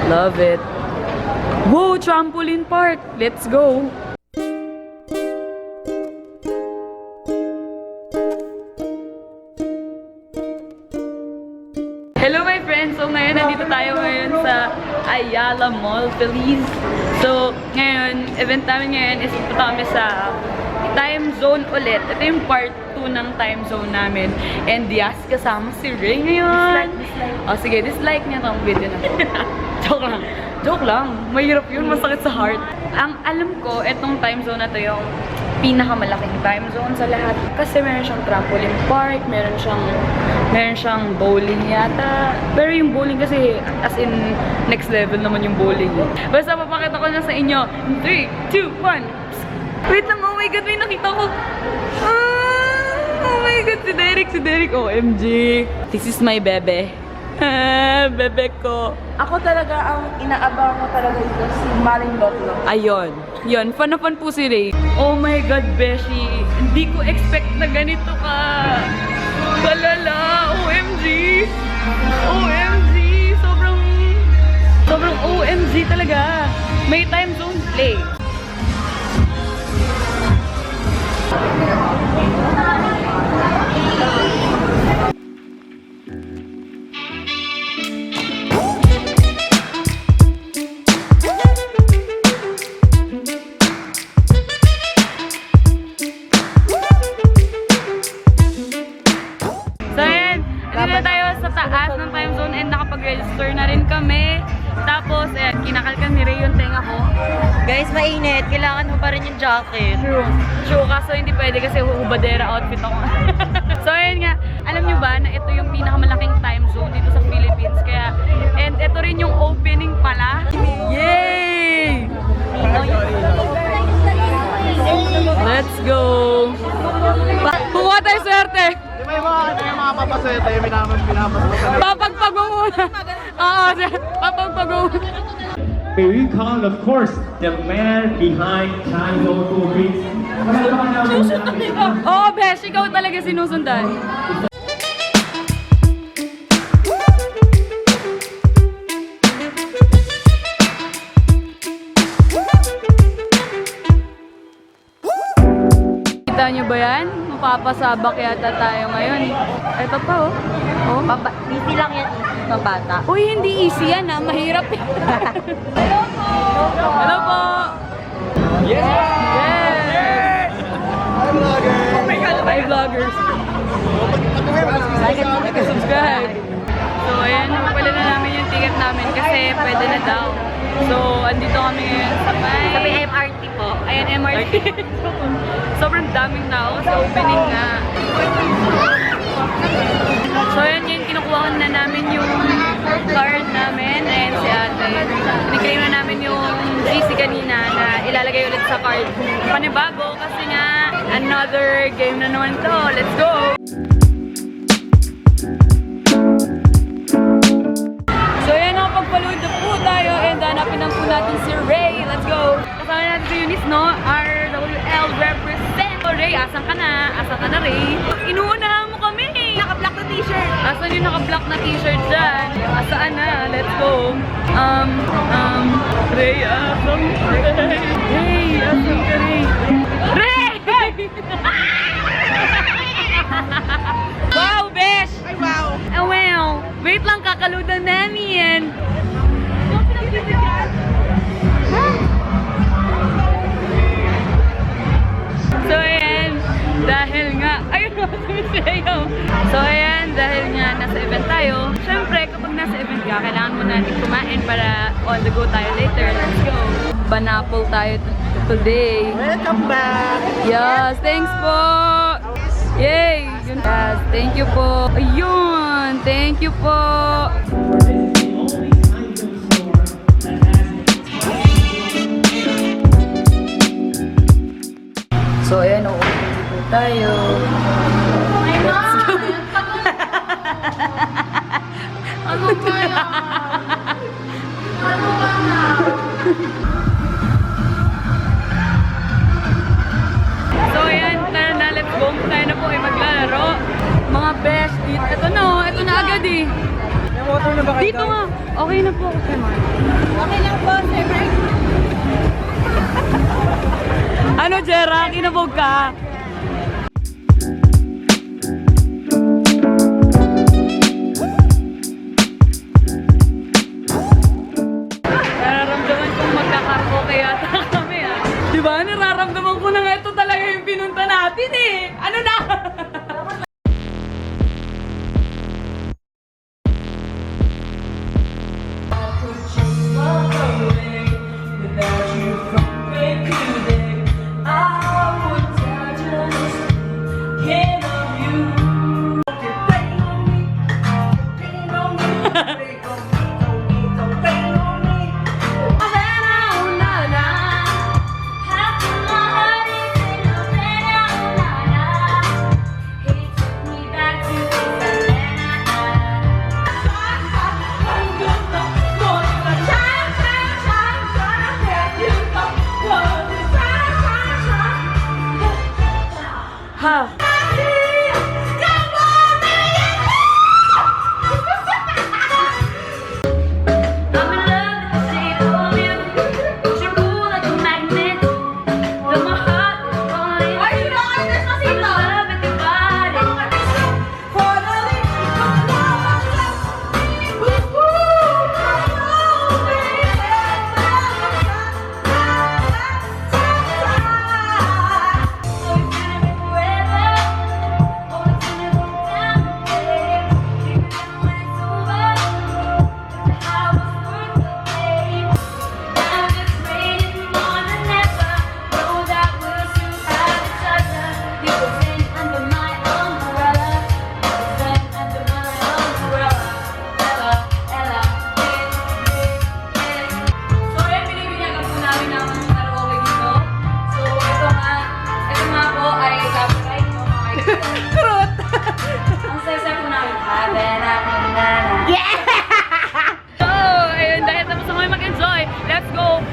Love it. Whoa, trampoline park. Let's go. Hello my friends! So ngayon, nandito tayo ngayon sa Ayala Mall, Feliz. So ngayon, event namin ngayon is punta kami sa time zone ulit. Ito yung part 2 ng time zone namin. And yes, kasama si Ray ngayon. Dislike. Oh, sige, dislike niya itong video na to. Joke lang. Joke lang. Mahirap yun. Masakit sa heart. Ang alam ko, itong time zone na to yung pinakamalaking time zone sa lahat. Kasi meron siyang trampoline park, meron siyang bowling yata. Pero yung bowling kasi, as in, next level naman yung bowling. Basta papakita ko na sa inyo. 3, 2, 1. Wait lang, oh my god, may nakita ko. Oh my god, si Derek, OMG. This is my bebe. Bebe ko. Ako talaga, ang inaabang ko talaga ito, si Maring Lotlo. Ayun. Yun, fan na fan po si Ray. Oh my god, Beshi. Hindi ko expect na ganito ka. Kalala, OMG. OMG. Sobrang OMG talaga. May time zone play. Ng time zone and nakapag-register na rin kami. Tapos, ayan, kinakalkan ni Ray yung tenga ko. Guys, mainit. Kailangan mo pa rin yung jacket. True, kaso hindi pwede kasi hubadera outfit ako. So, ayan nga. Alam nyo ba na ito yung pinakamalaking time zone dito sa Philippines? Kaya, and ito rin yung opening pala. Yay! Let's go! Buwa tayo swerte! May mga papaswerte, yung pinapaswerte. Papagpago muna. Oo, papagpago muna. We recall, of course, the man behind Time Zone Philippines. Oo, Besh, ikaw talaga sinusundan. Kita nyo ba yan? Mapapasabak yata tayo ngayon. Ito pa, oh. Oh. Easy lang yan, mabata. Uy, hindi easy yan, ha? Mahirap. Hello po! Hello po! Yes! Yes! Hi, vlogger! Oh my God! Hi, vloggers! Like and Subscribe! So, ayan, napapala na namin yung ticket namin kasi pwede na daw. So, andito kami ngayon sa Sabi MRT po. Ayan, MRT. Sobrang daming tao sa opening na. So, ayan yung kinukuha na namin yung card namin. Ayan si ate. Piniklaim na namin yung GC kanina na ilalagay ulit sa card. Panibago kasi nga another game na naman to. Let's go! So, ayan, nakapagpalood na po tayo and hanapin na po natin si Ray. Let's go! Kasama natin si Eunice, no? RWL represent. So, Ray, asan ka na? Asan ka na, Ray? Inuunahan mo kami! Naka-black na t-shirt. Asan yung naka-black na t-shirt dyan? Asaan na? Let's go! Ray, asan ka, Ray? Ray, asan ka, Ray? Ray! Wow, besh! Ay, wow. Oh, wow! Wait lang, kakaludan namin! So, ayan, dahil nga, ayun mo, sumisayaw. So, ayan, dahil nga nasa event tayo, syempre, kapag nasa event ka, kailangan mo natin kumain para on the go tayo later. Let's go! Banapol tayo today. Welcome back! Yes, thanks po! Yay! Yes, thank you po! Ayun! Thank you po! So, ayan, uuwi po tayo. Let's go! Ano ba yan? Ano ba na? So, ayan, tara na, let's go. Tayo na po ay maglalaro. Mga best, ito na agad eh. Water na ba kayo? Dito nga. Okay na po ako kay Mark. Okay lang po, Sir Mark. Ano, Jera? Kinabog ka? Nararamdaman kong magkakaroke yata kami ah. Diba? Nararamdaman ko na nga ito talaga yung pinunta natin eh. Ano na? Ha?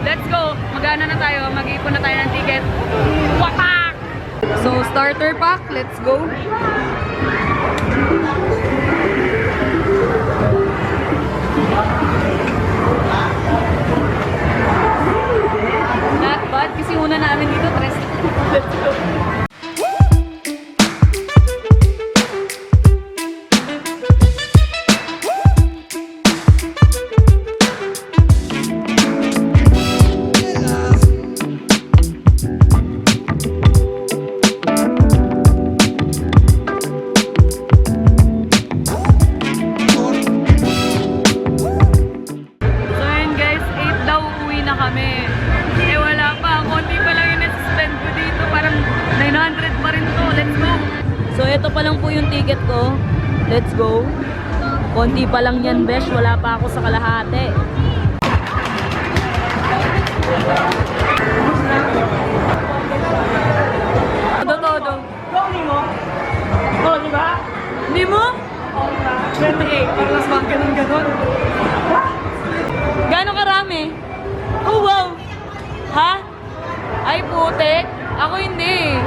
Let's go! Mag-ano na tayo, mag-iipon na tayo ng ticket. Wapak! So, starter pack, let's go! Not bad, kasi una namin dito, tres. Let's go! Kami. Eh wala pa, konti pa lang yung nasuspend ko dito, parang 900 pa rin to. Let's go! So ito pa lang po yung ticket ko. Let's go. Konti pa lang yan, besh. Wala pa ako sa kalahati. Todo. Hindi mo? Oo, di ba? Hindi mo? 28, para mas bang ganun. Gano'ng karami? Oh wow! Ha? Ay putek? Ako hindi.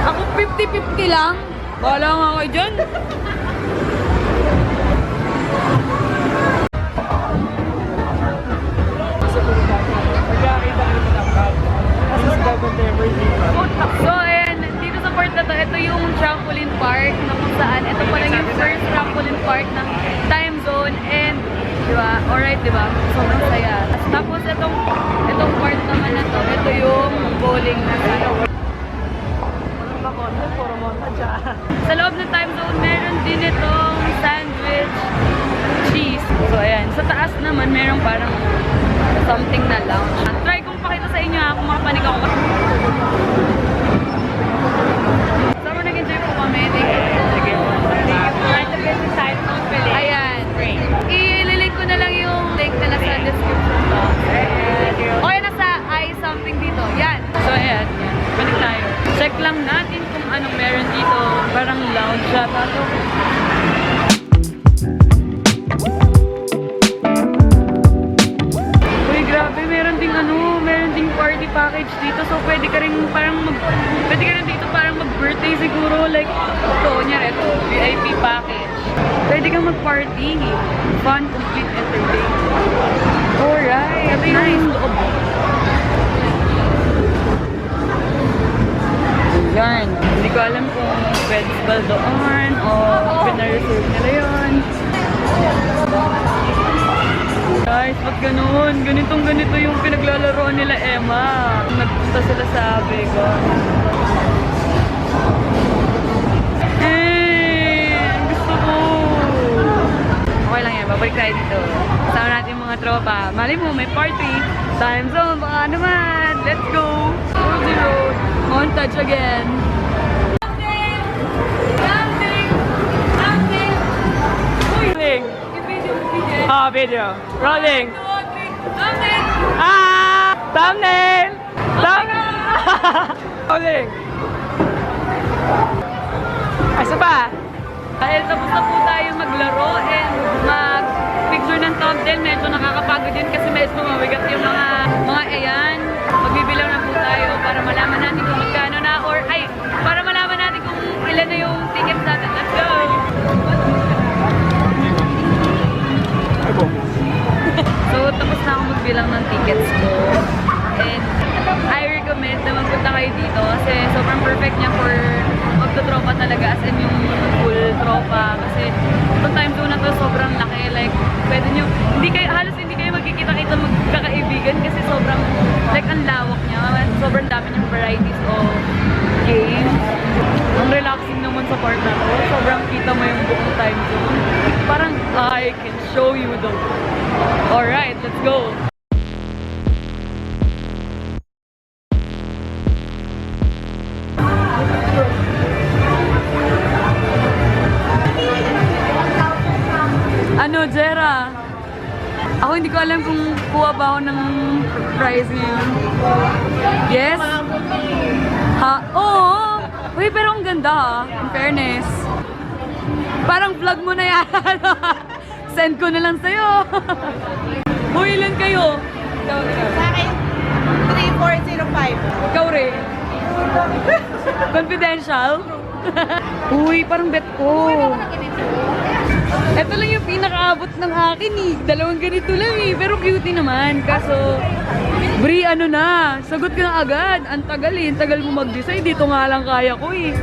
Ako 50-50 lang. Bahala nga kayo dyan. So ayan, dito sa part na to, ito yung trampoline park na kung saan, ito pa lang yung first trampoline park ng time zone and diba? Alright, diba? Sobrang saya. Tapos itong part naman na to, ito yung bowling na ano. Sa loob ng time zone, meron din itong sandwich cheese. So ayan, sa taas naman meron parang something na lounge. Try kong pakita sa inyo kung makapanig ako. Sobrang nag-enjoy po kami. Thank you. Ayan. I-link ko na lang yung link na nasa description box. O yan, nasa I something dito. Yan. So ayan. Balik tayo. Check lang natin kung anong meron dito. Parang lounge siya. Uy, grabe. Meron ding party package dito. So pwede ka rin dito parang mag-birthday siguro. Like, ito, nyari ito. VIP package. Pwede kang party. Fun, complete, entertainment. Alright. Ito yung nice loob. Yan. Hindi ko alam kung pwede ba doon o pinareserve nila yun. Guys, ba't ganun? Ganito yung pinaglalaroan nila Emma. Nagpunta sila sa Vegas. Gusto ko! Okay lang yan, babalik tayo dito. Kasama natin yung mga tropa. Mali mo, may party. Time zone, baka naman. Let's go! On the road. On touch again. Rolling. Video. Rolling. Thumbnail. Rolling. Isa pa. Dahil tapos na po tayo maglaro and mag-picture ng thumbnail, medyo nakakapagod yun kasi medyo mabigat yung mga ayan. Magbibilang na po tayo para malaman natin kung magkano na or para malaman natin kung ilan na yung tickets natin. Let's go! So, tapos na ako magbilang ng tickets ko. And I recommend na magpunta kayo dito kasi sobrang perfect niya for magtutropa talaga as in yung full tropa. Kasi itong time zone na to sobrang laki. Like, pwede nyo, halos hindi kayo magkikita-kita magkakaibigan kasi sobrang, like, ang lawak niya. Sobrang dami niyang varieties of games. Ang relaxing naman sa part na to. Sobrang kita mo yung buong time zone. Parang, I can show you though. Alright, let's go! Ano, Jera? Ako hindi ko alam kung kuha ba ako ng prize ngayon. Yes? Ha? Oo! Uy, pero ang ganda ha. In fairness. Parang vlog mo na yan. Send ko na lang sa'yo. Uy, ilan kayo? Ikaw. Sa akin, 3405. Ikaw rin. Confidential? Uy, parang bet ko. Ito lang yung pinakaabot ng akin eh. Dalawang ganito lang eh. Pero cutie naman. Kaso, Bri, ano na? Sagot ka na agad. Ang tagal eh. Ang tagal mo mag-decide. Dito nga lang kaya ko eh.